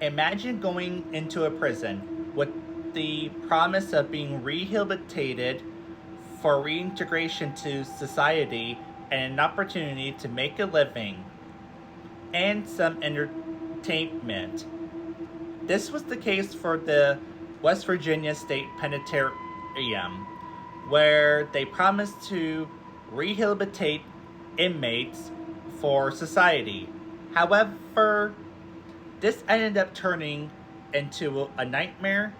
Imagine going into a prison with the promise of being rehabilitated for reintegration to society and an opportunity to make a living and some entertainment. This was the case for the West Virginia State Penitentiary, where they promised to rehabilitate inmates for society. However, this ended up turning into a nightmare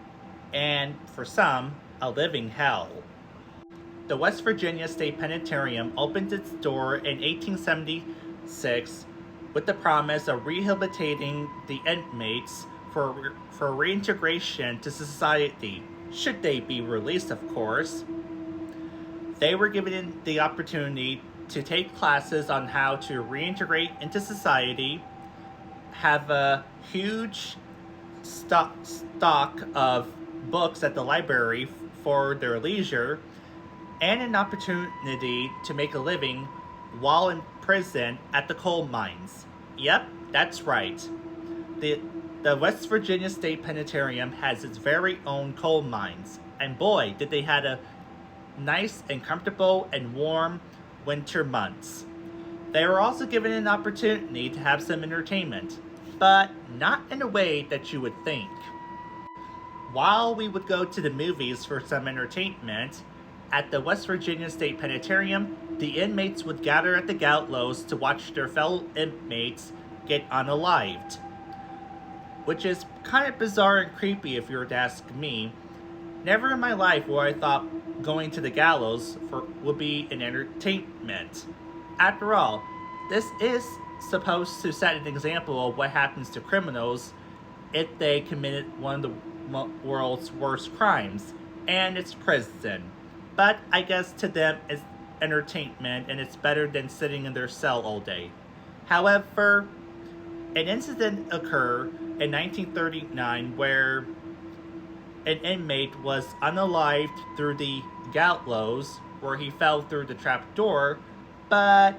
and, for some, a living hell. The West Virginia State Penitentiary opened its door in 1876 with the promise of rehabilitating the inmates for reintegration to society, should they be released, of course. They were given the opportunity to take classes on how to reintegrate into society, have a huge stock of books at the library for their leisure, and an opportunity to make a living while in prison at the coal mines. Yep, that's right. The West Virginia State Penitentiary has its very own coal mines, and boy, did they have a nice and comfortable and warm winter months. They were also given an opportunity to have some entertainment, but not in a way that you would think. While we would go to the movies for some entertainment, at the West Virginia State Penitentiary, the inmates would gather at the gallows to watch their fellow inmates get unalived. Which is kind of bizarre and creepy if you were to ask me. Never in my life would I thought going to the gallows would be an entertainment. After all, this is supposed to set an example of what happens to criminals if they committed one of the world's worst crimes, and it's prison. But I guess to them it's entertainment and it's better than sitting in their cell all day. However, an incident occurred in 1939 where an inmate was unalived through the gallows where he fell through the trap door, but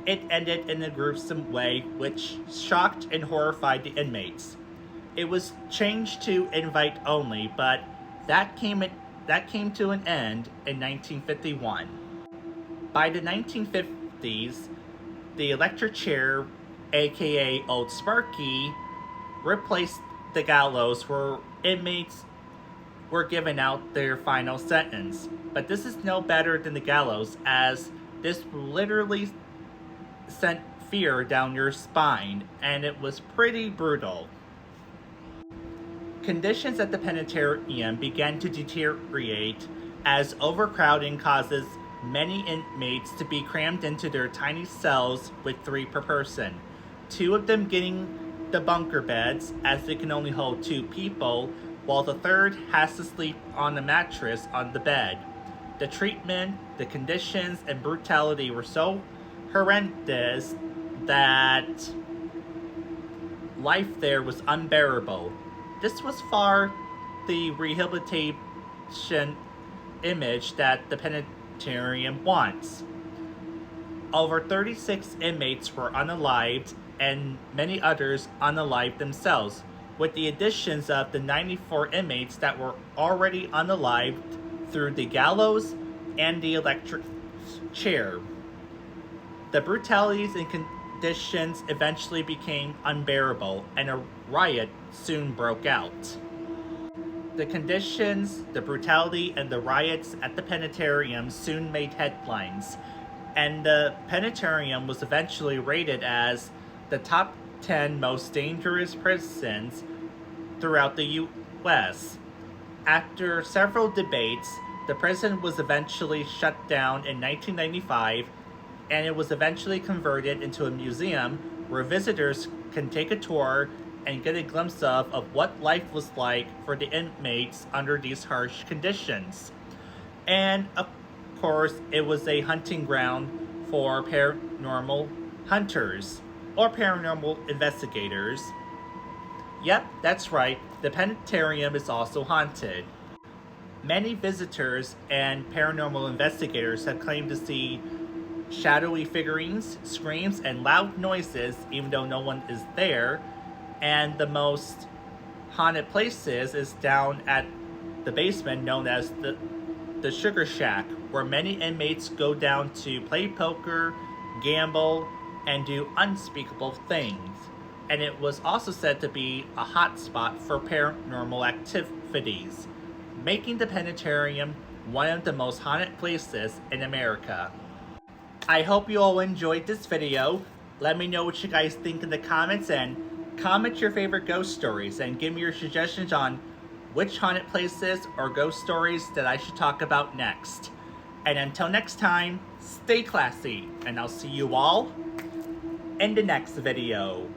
it ended in a gruesome way which shocked and horrified the inmates. It was changed to invite only, but that came to an end in 1951. By the 1950s, the electric chair, aka Old Sparky, replaced the gallows where inmates were given out their final sentence. But this is no better than the gallows, as this literally sent fear down your spine, and it was pretty brutal. Conditions at the penitentiary began to deteriorate as overcrowding causes many inmates to be crammed into their tiny cells with 3 per person, 2 of them getting the bunker beds as they can only hold 2 people, while the third has to sleep on a mattress on the bed. The treatment, the conditions, and brutality were so horrendous that life there was unbearable. This was far the rehabilitation image that the penitentiary wants. Over 36 inmates were unalived and many others unalived themselves, with the additions of the 94 inmates that were already unalived through the gallows and the electric chair. The brutalities and conditions eventually became unbearable, and a riot soon broke out. The conditions, the brutality, and the riots at the penitentiary soon made headlines, and the penitentiary was eventually rated as the top 10 most dangerous prisons throughout the U.S. After several debates, the prison was eventually shut down in 1995, and it was eventually converted into a museum where visitors can take a tour and get a glimpse of what life was like for the inmates under these harsh conditions. And of course, it was a hunting ground for paranormal hunters or paranormal investigators. Yep, that's right, the penitentiary is also haunted. Many visitors and paranormal investigators have claimed to see shadowy figurines, screams, and loud noises even though no one is there. And the most haunted places is down at the basement known as the Sugar Shack, where many inmates go down to play poker, gamble, and do unspeakable things. And it was also said to be a hotspot for paranormal activities, making the Penitentiary one of the most haunted places in America. I hope you all enjoyed this video. Let me know what you guys think in the comments, and comment your favorite ghost stories and give me your suggestions on which haunted places or ghost stories that I should talk about next. And until next time, stay classy, and I'll see you all in the next video.